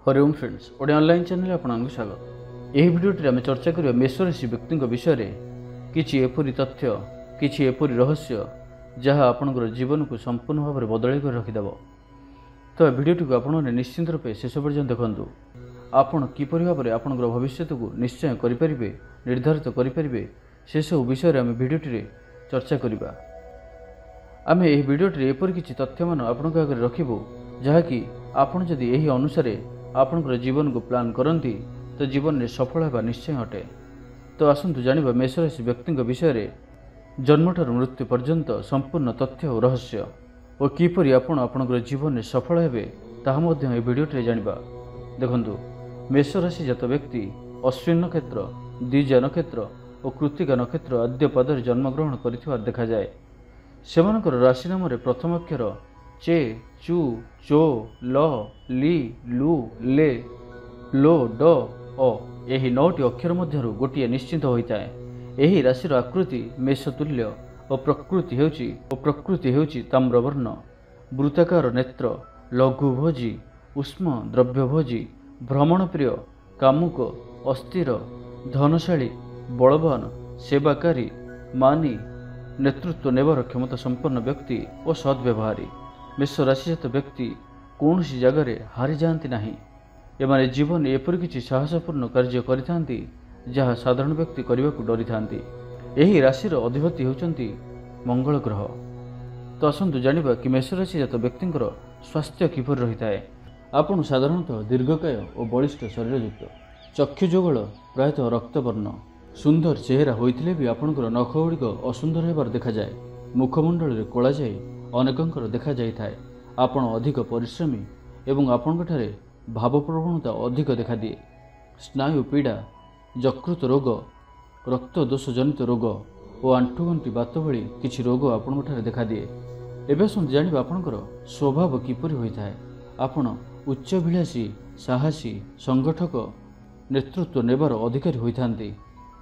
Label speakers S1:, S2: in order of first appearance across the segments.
S1: हरि ओम friends Odia online channel आपको स्वागत। यह भिडियोटी आम चर्चा करिया मेष राशि व्यक्ति विषय में किछि एपरि तथ्य किछि एपरि रहस्य जहाँ आपणकर जीवन को संपूर्ण भाव में बदल कर रखिदेव। तो भिडियोटी को आपने निश्चिंत रूपे शेष पर्यंत देखूँ। आपड़ किपरि भाव में आपणकर भविष्य को निश्चय करें निर्धारित करें से सब विषय आम भिडियोटी चर्चा करवा। आम यह भिडियोटी एपरि किछि तथ्य मान आपणक आगे रखिबु जहाँकि आपड़ जदि यही अनुसार आपणकर जीवन को प्लान करती तो जीवन में सफल होगा निश्चय अटे। तो आसतु जानिबा मेष राशि व्यक्ति विषय में जन्मठार मृत्यु पर्यंत संपूर्ण तथ्य और रहस्य और किपरि आपण आपणकर जीवन में सफल हेबे ताहा मध्य भिडियोटी जानिबा। देखंतु मेष राशि जात व्यक्ति अश्विन नक्षत्र द्विजा नक्षत्र और कृत्तिका नक्षत्र आद्य पदर जन्मग्रहण कर देखा जाए। सेमानकर राशि नाम प्रथम अक्षर चे चु चो ल ली लु ले लो ड अ यही 9टी अक्षर मध्यरु गोटिए निश्चित होता है। यही राशिर आकृति मेष तुल्य और प्रकृति हेउची ताम्रवर्ण वृत्ताकार नेत्र लघुभोजी उष्म द्रव्यभोजी भ्रमणप्रिय कामुक अस्थिर धनशाली बलवान सेवाकारी मानी नेतृत्व नेबार क्षमता संपन्न व्यक्ति और सद्व्यवहारी। मेष राशिजात व्यक्ति कौन सी जगार हारी जाती नहीं। एमाने जीवन एपरि किछि साहसपूर्ण कार्य करिथांती जहाँ साधारण व्यक्ति करने को डरी थांती। यही राशिर अधिपति होचंती मंगल ग्रह। तो आसतु जानिबा कि मेष राशिजात व्यक्तिंकर स्वास्थ्य किपर रही है। आपण साधारणतः दीर्घकाय और बलिष्ठ शरीरयुक्त चक्षु जोगल प्रायतः रक्तवर्ण सुंदर चेहरा होइथिले भी आपणकर नख गुड़िक असुंदर हेबार देखा जाए। मुखमंडल कला जाए अनेकंकर देखा जाए थाए। आपण अधिक परिश्रमी एवं आपणठारे भावप्रवणता अधिक देखा दिए। स्नायु पीड़ा यकृत रोग रक्त दोष जनित रोग और आंठुगंठी बात भली किछि रोग आपणठारे देखा दिए। एबे सुन जानिबा आपणकर स्वभाव किपरि होइता है। आपण उच्चाभिलाषी साहसी संगठक नेतृत्व नेबार अधिकारी होइथांती।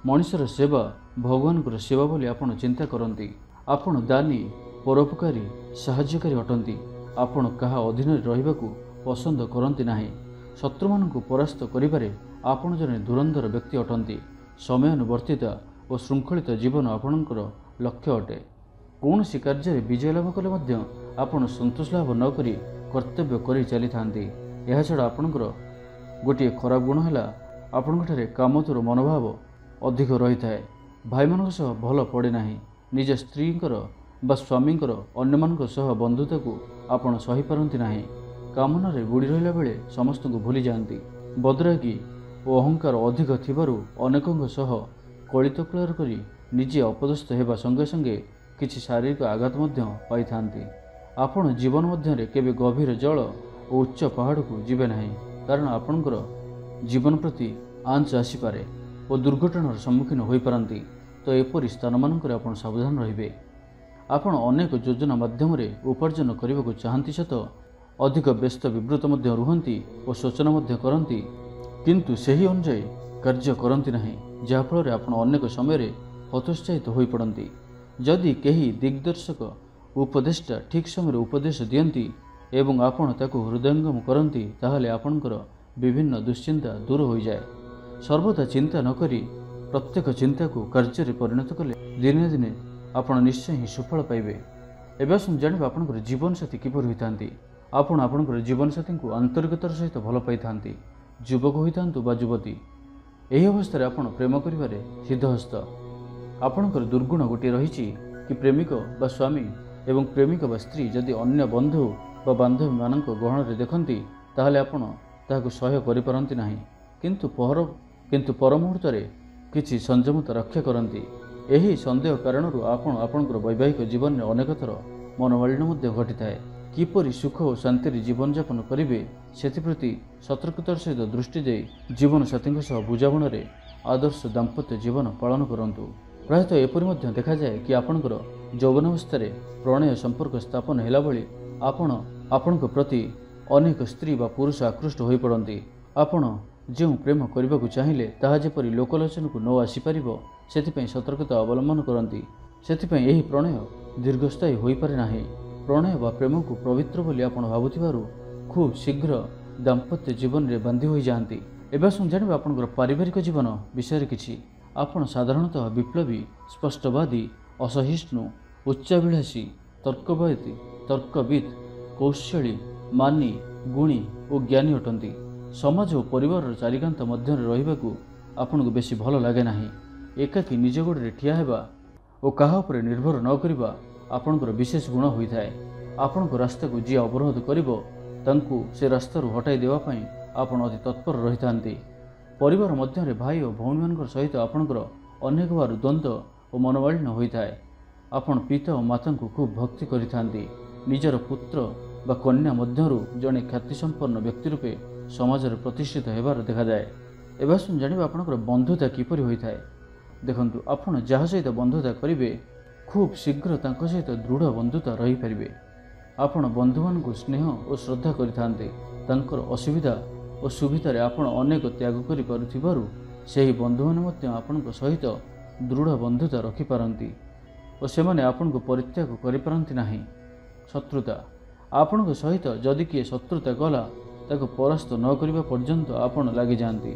S1: मनुष्यर सेवा भगवान सेवा बोली आपण चिंता करती। आपण दानी परोपकारी साहाय्यकारी अटंती। आपण कहा अधीन रहिबाकू पसंद करती नाही। शत्रु मानकु परास्त करिबारे आपण जने धुरंधर व्यक्ति अटंती। समयानुवर्तिता और श्रृंखलित जीवन आपणकर लक्ष्य अटे। कौन सी कार्य विजय लाभ कले मध्य आपण संतोष लाभ न करी कर्तव्य करी चली थांती। यह छड़ा आपणकर गोटे खराब गुण है आपणठारे कामतुर मनोभाव अधिक रही है। भाई मान सह भल पड़े नहीं। निज स्त्रींकर बा स्वामींकर अन्य सह बंधुता को आपण सही पारती नहीं। कामनारे बुड़ी रहिला बेले समस्त को भूली जाती। बदरागी और अहंकार अधिक थिबारु अनेकों सह कलितकलर करी निजे अपदस्थ हेबा संगे संगे किछि शारीरिक आघात मध्य पाई थांती। आपण जीवन मध्यरे केबे गभीर जल और उच्च पहाड़ को जीवे नहीं, कारण आपणकर जीवन प्रति आंच आसीपारे और दुर्घटनार सम्मुखीन हो पारती। तो एपरि स्थान मानक आपण सावधान रहिबे। आपण अनेक योजना माध्यम उपार्जन करने को चाहती सत अधिक व्यस्त विव्रत मध्य रुहंती और सूचना मध्य करती, किंतु सही अनुसार कार्य करती नहीं, जहाँफल आपण अनेक समय हतोत्साहित हो पड़ती। जदि कहीं दिग्दर्शक उपदेष्टा ठीक समय उपदेश दियंती एवं आपण ताको हृदयंगम करती ताहले आपणकर विभिन्न दुश्चिंता दूर हो जाए। सर्वदा चिंता न करी प्रत्येक चिंता को कार्य परिणत कले दिने दिने आपण निश्चय ही सुफल पाइबे। एबे सुन जानिबा आपणकर जीवन साथी किपर होइतांती। आपण आपणकर जीवन साथी को आंतरिकतार सहित भल पाइथांती। युवक होइतांतु बा युवती एही अवस्था आपण प्रेम करिबारे सिद्धहस्त। आपणकर दुर्गुण गोटे रहिछि कि प्रेमिक बा स्वामी एवं प्रेमिक बा स्त्री जदि अन्य बंधु बा बांधवी मानक गहन रे देखंती ताहले आपण ताहाको सह्य करि पारंती नाही, किंतु पर मुहूर्त किछि संयमता रक्षा करती। यही संदेह कारण आपणकर वैवाहिक जीवन में अनेक थर मनोमालिन्य घटी थाए। किपरि सुख और शांति जीवन यापन करेंगे से सतर्कतार सहित दृष्टि दे जीवन साथी सह बुझामण आदर्श दाम्पत्य जीवन पालन करंतु। प्रायतः एपरि देखा जाए कि आपणकर यौवनावस्था प्रणय संपर्क स्थापन हैला भली आपण प्रति अनेक स्त्री बा पुरुष आकृष्ट हो पड़ती। आपण जो प्रेम करने को चाहिए ताहा जेपरि लोकलोचन को न आसीपर से सतर्कता अवलंबन करती। सेथिपई यही प्रणय दीर्घस्थायी हो पारे नाही। प्रणय बा प्रेम को पवित्र बोली आपण भावुथिबारु खूब शीघ्र ଦାମ୍ପତ୍ୟ ଜୀବନରେ ବାନ୍ଧି ହୋଇଯାଆନ୍ତି। ଏବେ ଆସନ୍ତୁ ଜାଣିବା ଆପଣଙ୍କର ପାରିବାରିକ ଜୀବନ ବିଷୟରେ କିଛି। ଆପଣ ସାଧାରଣତଃ ବିପ୍ଳବୀ, ସ୍ପଷ୍ଟବାଦୀ, ଅସହିଷ୍ଣୁ, ଉଚ୍ଚାଭିଳାଷୀ, ତର୍କବିତ୍, କୌଶଳୀ, ମାନି, ଗୁଣୀ ଓ ଜ୍ଞାନୀ ଅଟନ୍ତି। ସମାଜ ଓ ପରିବାରର ଚାରିକାନ୍ଥ ମଧ୍ୟରେ ରହିବାକୁ ଆପଣଙ୍କୁ ବେଶୀ ଭଲ ଲାଗେ ନାହିଁ। ଏକାକୀ ନିଜ ଗୋଡ଼ରେ ଠିଆ ହେବା ଓ କାହା ଉପରେ ନିର୍ଭର ନ କରିବା ଆପଣଙ୍କର ବିଶେଷ ଗୁଣ ହୋଇଥାଏ। ଆପଣଙ୍କ ରାସ୍ତାକୁ ଯିଏ ଅବରୋଧ କରିବ ତାଙ୍କୁ ସେ ରାସ୍ତାରୁ ହଟାଇ ଦେବା ପାଇଁ ଆପଣ ଅତି ତତ୍ପର ରହିଥାନ୍ତି। ପରିବାର ମଧ୍ୟରେ ଭାଇ ଓ ଭଉଣୀମାନଙ୍କ ସହିତ ଆପଣଙ୍କର ଅନେକବାର ଦ୍ୱନ୍ଦ୍ୱ ଓ ମନୋମାଳିନ୍ୟ ହୋଇଥାଏ। ଆପଣ ପିତା ଓ ମାତାଙ୍କୁ ଖୁବ୍ ଭକ୍ତି କରିଥାନ୍ତି। ନିଜର ପୁତ୍ର ବା କନ୍ୟା ମଧ୍ୟରୁ ଜଣେ ଖ୍ୟାତିସମ୍ପନ୍ନ ବ୍ୟକ୍ତି ରୂପେ ସମାଜରେ ପ୍ରତିଷ୍ଠିତ ହେବାର ଦେଖାଯାଏ। ଏବେ ଆସନ୍ତୁ ଜାଣିବା ଆପଣଙ୍କର ବନ୍ଧୁତା କିପରି ହୋଇଥାଏ। ଦେଖନ୍ତୁ, ଆପଣ ଯାହା ସହିତ ବନ୍ଧୁତା କରିବେ ଖୁବ୍ ଶୀଘ୍ର ତାଙ୍କ ସହିତ ଦୃଢ଼ ବନ୍ଧୁତା ରହିପାରିବେ। ଆପଣ ବନ୍ଧୁମାନଙ୍କୁ ସ୍ନେହ ଓ ଶ୍ରଦ୍ଧା କରିଥାନ୍ତି। ତାଙ୍କର ଅସୁବିଧା ଓ ସୁବିଧାରେ ଆପଣ ଅନେକ ତ୍ୟାଗ କରିପାରୁଥିବାରୁ ସେହି ବନ୍ଧୁମାନେ ମଧ୍ୟ ଆପଣଙ୍କ ସହିତ ଦୃଢ଼ ବନ୍ଧୁତା ରଖିପାରନ୍ତି ଓ ସେମାନେ ଆପଣଙ୍କୁ ପରିତ୍ୟାଗ କରିପାରନ୍ତି ନାହିଁ। ଶତ୍ରୁତା, ଆପଣଙ୍କ ସହିତ ଯଦି କିଏ ଶତ୍ରୁତା କଲା ତାକୁ ପରାସ୍ତ ନ କରିବା ପର୍ଯ୍ୟନ୍ତ ଆପଣ ଲାଗିଯାଆନ୍ତି।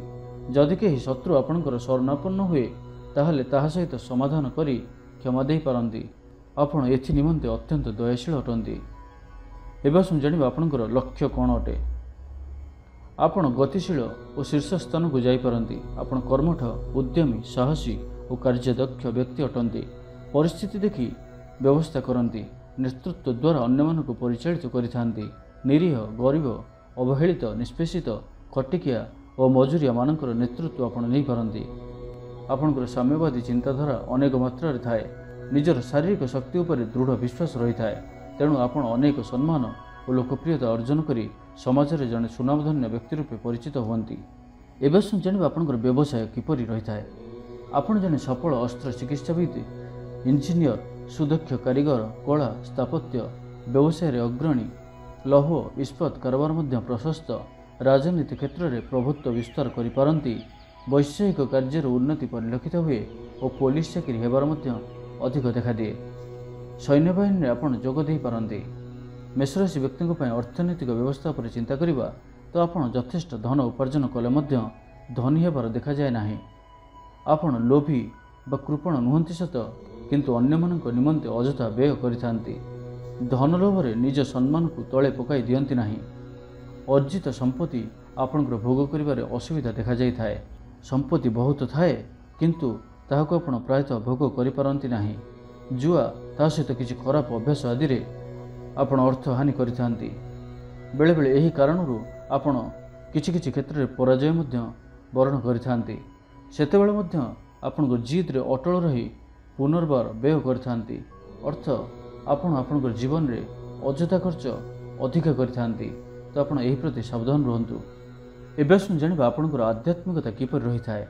S1: ଯଦି କେହି ଶତ୍ରୁ ଆପଣଙ୍କର ଶରଣାପନ୍ନ ହୁଏ ତାହେଲେ ତାହା ସହିତ ସମାଧାନ କରି କ୍ଷମା ଦେଇପାରନ୍ତି। ଆପଣ ଏଥି ନିମନ୍ତେ ଅତ୍ୟନ୍ତ ଦୟାଶୀଳ ଅଟନ୍ତି। ଏବେ ଆସନ୍ତୁ ଜାଣିବା ଆପଣଙ୍କର ଲକ୍ଷ୍ୟ କ'ଣ ଅଟେ। ଆପଣ ଗତିଶୀଳ ଓ ଶୀର୍ଷ ସ୍ଥାନକୁ ଯାଇପାରନ୍ତି। ଆପଣ କର୍ମଠ, ଉଦ୍ୟମୀ, ସାହସୀ ଓ କାର୍ଯ୍ୟଦକ୍ଷ ବ୍ୟକ୍ତି ଅଟନ୍ତି। ପରିସ୍ଥିତି ଦେଖି ବ୍ୟବସ୍ଥା କରନ୍ତି। ନେତୃତ୍ୱ ଦ୍ୱାରା ଅନ୍ୟମାନଙ୍କୁ ପରିଚାଳିତ କରିଥାନ୍ତି। ନିରୀହ, ଗରିବ, ଅବହେଳିତ, ନିଷ୍ପେଷିତ, ଖଟିକିଆ ଓ ମଜୁରିଆମାନଙ୍କର ନେତୃତ୍ୱ ଆପଣ ନେଇପାରନ୍ତି। ଆପଣଙ୍କର ସାମ୍ୟବାଦୀ ଚିନ୍ତାଧାରା ଅନେକ ମାତ୍ରାରେ ଥାଏ। ନିଜର ଶାରୀରିକ ଶକ୍ତି ଉପରେ ଦୃଢ଼ ବିଶ୍ୱାସ ରହିଥାଏ। ତେଣୁ ଆପଣ ଅନେକ ସମ୍ମାନ ଓ ଲୋକପ୍ରିୟତା ଅର୍ଜନ କରି ସମାଜରେ ଜଣେ ସୁନାମଧନ୍ୟ ବ୍ୟକ୍ତି ରୂପେ ପରିଚିତ ହୁଅନ୍ତି। ଏବେ ଆସନ୍ତୁ ଜାଣିବା ଆପଣଙ୍କର ବ୍ୟବସାୟ କିପରି ରହିଥାଏ। ଆପଣ ଜଣେ ସଫଳ ଅସ୍ତ୍ର ଚିକିତ୍ସାବିତ୍, ଇଞ୍ଜିନିୟର, ସୁଦକ୍ଷ କାରିଗର, କଳା, ସ୍ଥାପତ୍ୟ ବ୍ୟବସାୟରେ ଅଗ୍ରଣୀ, ଲୌହ ଇସ୍ପାତ କାରବାର ମଧ୍ୟ ପ୍ରଶସ୍ତ, ରାଜନୀତି କ୍ଷେତ୍ରରେ ପ୍ରଭୁତ୍ୱ ବିସ୍ତାର କରିପାରନ୍ତି, ବୈଷୟିକ କାର୍ଯ୍ୟରେ ଉନ୍ନତି ପରିଲକ୍ଷିତ ହୁଏ ଓ ପୋଲିସ ଚାକିରି ହେବାର ମଧ୍ୟ ଅଧିକ ଦେଖାଦିଏ। ସୈନ୍ୟବାହିନୀରେ ଆପଣ ଯୋଗ ଦେଇପାରନ୍ତି। ମେଷରାଶି ବ୍ୟକ୍ତିଙ୍କ ପାଇଁ ଅର୍ଥନୈତିକ ବ୍ୟବସ୍ଥା ଉପରେ ଚିନ୍ତା କରିବା ତ ଆପଣ ଯଥେଷ୍ଟ ଧନ ଉପାର୍ଜନ କଲେ ମଧ୍ୟ ଧନୀ ହେବାର ଦେଖାଯାଏ ନାହିଁ। ଆପଣ ଲୋଭୀ ବା କୃପଣ ନୁହନ୍ତି ସତ, କିନ୍ତୁ ଅନ୍ୟମାନଙ୍କ ନିମନ୍ତେ ଅଯଥା ବ୍ୟୟ କରିଥାନ୍ତି। ଧନ ଲୋଭରେ ନିଜ ସମ୍ମାନକୁ ତଳେ ପକାଇ ଦିଅନ୍ତି ନାହିଁ। ଅର୍ଜିତ ସମ୍ପତ୍ତି ଆପଣଙ୍କର ଭୋଗ କରିବାରେ ଅସୁବିଧା ଦେଖାଯାଇଥାଏ। ସମ୍ପତ୍ତି ବହୁତ ଥାଏ କିନ୍ତୁ ତାହାକୁ ଆପଣ ପ୍ରାୟତଃ ଭୋଗ କରିପାରନ୍ତି ନାହିଁ। ଜୁଆ, ତା ସହିତ କିଛି ଖରାପ ଅଭ୍ୟାସ ଆଦିରେ ଆପଣ ଅର୍ଥ ହାନି କରିଥାନ୍ତି। ବେଳେବେଳେ ଏହି କାରଣରୁ ଆପଣ କିଛି କ୍ଷେତ୍ରରେ ପରାଜୟ ମଧ୍ୟ ବରଣ କରିଥାନ୍ତି। ସେତେବେଳେ ମଧ୍ୟ ଆପଣଙ୍କ ଜିଦ୍ରେ ଅଟଳ ରହି ପୁନର୍ବାର ବ୍ୟୟ କରିଥାନ୍ତି। ଅର୍ଥ ଆପଣ ଆପଣଙ୍କର ଜୀବନରେ ଅଯଥା ଖର୍ଚ୍ଚ ଅଧିକା କରିଥାନ୍ତି। ତ ଆପଣ ଏହି ପ୍ରତି ସାବଧାନ ରୁହନ୍ତୁ। ଏବେ ଆସନ୍ତୁ ଜାଣିବା ଆପଣଙ୍କର ଆଧ୍ୟାତ୍ମିକତା କିପରି ରହିଥାଏ।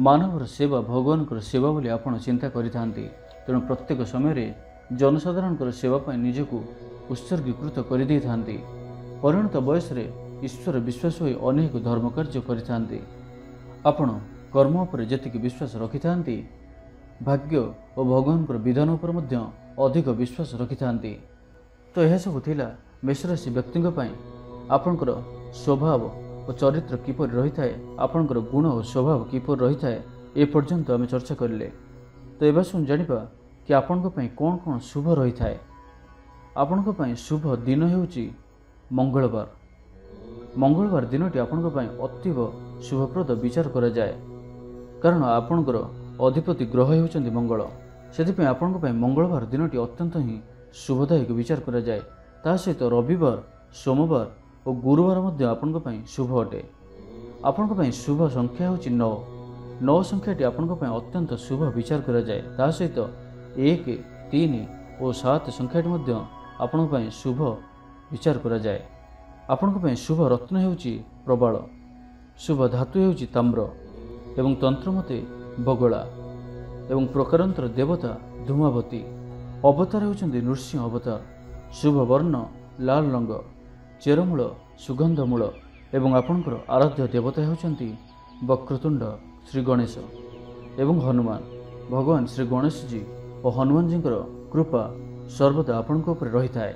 S1: ମାନବର ସେବା ଭଗବାନଙ୍କର ସେବା ବୋଲି ଆପଣ ଚିନ୍ତା କରିଥାନ୍ତି। ତେଣୁ ପ୍ରତ୍ୟେକ ସମୟରେ ଜନସାଧାରଣଙ୍କର ସେବା ପାଇଁ ନିଜକୁ ଉତ୍ସର୍ଗୀକୃତ କରିଦେଇଥାନ୍ତି। ପରିଣତ ବୟସରେ ଈଶ୍ୱର ବିଶ୍ୱାସ ହୋଇ ଅନେକ ଧର୍ମକାର୍ଯ୍ୟ କରିଥାନ୍ତି। ଆପଣ କର୍ମ ଉପରେ ଯେତିକି ବିଶ୍ୱାସ ରଖିଥାନ୍ତି, ଭାଗ୍ୟ ଓ ଭଗବାନଙ୍କର ବିଧାନ ଉପରେ ମଧ୍ୟ ଅଧିକ ବିଶ୍ୱାସ ରଖିଥାନ୍ତି। ତ ଏହାସବୁ ଥିଲା ମେଷରାଶି ବ୍ୟକ୍ତିଙ୍କ ପାଇଁ ଆପଣଙ୍କର ସ୍ୱଭାବ ଓ ଚରିତ୍ର କିପରି ରହିଥାଏ, ଆପଣଙ୍କର ଗୁଣ ଓ ସ୍ୱଭାବ କିପରି ରହିଥାଏ, ଏ ପର୍ଯ୍ୟନ୍ତ ଆମେ ଚର୍ଚ୍ଚା କରିଲେ। ତ ଏବେ ଆସନ୍ତୁ ଜାଣିବା କି ଆପଣଙ୍କ ପାଇଁ କ'ଣ କ'ଣ ଶୁଭ ରହିଥାଏ। ଆପଣଙ୍କ ପାଇଁ ଶୁଭ ଦିନ ହେଉଛି ମଙ୍ଗଳବାର। ମଙ୍ଗଳବାର ଦିନଟି ଆପଣଙ୍କ ପାଇଁ ଅତୀବ ଶୁଭପ୍ରଦ ବିଚାର କରାଯାଏ, କାରଣ ଆପଣଙ୍କର ଅଧିପତି ଗ୍ରହ ହେଉଛନ୍ତି ମଙ୍ଗଳ। ସେଥିପାଇଁ ଆପଣଙ୍କ ପାଇଁ ମଙ୍ଗଳବାର ଦିନଟି ଅତ୍ୟନ୍ତ ହିଁ ଶୁଭଦାୟକ ବିଚାର କରାଯାଏ। ତା ସହିତ ରବିବାର, ସୋମବାର ଓ ଗୁରୁବାର ମଧ୍ୟ ଆପଣଙ୍କ ପାଇଁ ଶୁଭ ଅଟେ। ଆପଣଙ୍କ ପାଇଁ ଶୁଭ ସଂଖ୍ୟା ହେଉଛି 9। 9 ସଂଖ୍ୟାଟି ଆପଣଙ୍କ ପାଇଁ ଅତ୍ୟନ୍ତ ଶୁଭ ବିଚାର କରାଯାଏ। ତା ସହିତ 1, 3 ଓ 7 ସଂଖ୍ୟାଟି ମଧ୍ୟ ଆପଣଙ୍କ ପାଇଁ ଶୁଭ ବିଚାର କରାଯାଏ। ଆପଣଙ୍କ ପାଇଁ ଶୁଭ ରତ୍ନ ହେଉଛି ପ୍ରବାଳ, ଶୁଭ ଧାତୁ ହେଉଛି ତାମ୍ର ଏବଂ ତନ୍ତ୍ରମତେ ବଗଳା ଏବଂ ପ୍ରକାରାନ୍ତର ଦେବତା ଧୂମାବତୀ। ଅବତାର ହେଉଛନ୍ତି ନୃସିଂହ ଅବତାର। ଶୁଭ ବର୍ଣ୍ଣ ଲାଲ ରଙ୍ଗ, ଚେରମୂଳ ସୁଗନ୍ଧମୂଳ ଏବଂ ଆପଣଙ୍କର ଆରାଧ୍ୟ ଦେବତା ହେଉଛନ୍ତି ବକ୍ରତୁଣ୍ଡ ଶ୍ରୀ ଗଣେଶ ଏବଂ ହନୁମାନ। ଭଗବାନ ଶ୍ରୀ ଗଣେଶଜୀ ଓ ହନୁମାନଜୀଙ୍କର କୃପା ସର୍ବଦା ଆପଣଙ୍କ ଉପରେ ରହିଥାଏ।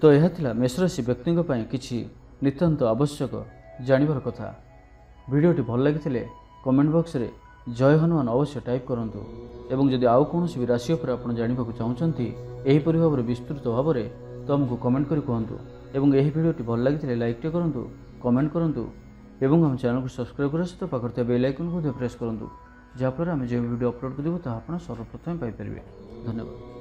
S1: ତ ଏହା ଥିଲା ମେଷରାଶି ବ୍ୟକ୍ତିଙ୍କ ପାଇଁ କିଛି ନିତାନ୍ତ ଆବଶ୍ୟକ ଜାଣିବାର କଥା। ଭିଡ଼ିଓଟି ଭଲ ଲାଗିଥିଲେ କମେଣ୍ଟ ବକ୍ସରେ ଜୟ ହନୁମାନ ଅବଶ୍ୟ ଟାଇପ୍ କରନ୍ତୁ ଏବଂ ଯଦି ଆଉ କୌଣସି ବି ରାଶି ଉପରେ ଆପଣ ଜାଣିବାକୁ ଚାହୁଁଛନ୍ତି ଏହିପରି ଭାବରେ ବିସ୍ତୃତ ଭାବରେ ତ ଆମକୁ କମେଣ୍ଟ କରି କୁହନ୍ତୁ ଏବଂ ଏହି ଭିଡ଼ିଓଟି ଭଲ ଲାଗିଥିଲେ ଲାଇକ୍ଟେ କରନ୍ତୁ, କମେଣ୍ଟ କରନ୍ତୁ ଏବଂ ଆମ ଚ୍ୟାନେଲକୁ ସବସ୍କ୍ରାଇବ୍ କରିବା ସହିତ ପାଖରେ ଥିବା ବେଲ୍ ଆଇକନ୍କୁ ମଧ୍ୟ ପ୍ରେସ୍ କରନ୍ତୁ, ଯାହାଫଳରେ ଆମେ ଯେଉଁ ଭିଡ଼ିଓ ଅପଲୋଡ଼ କରିବୁ ତାହା ଆପଣ ସର୍ବପ୍ରଥମେ ପାଇପାରିବେ। ଧନ୍ୟବାଦ।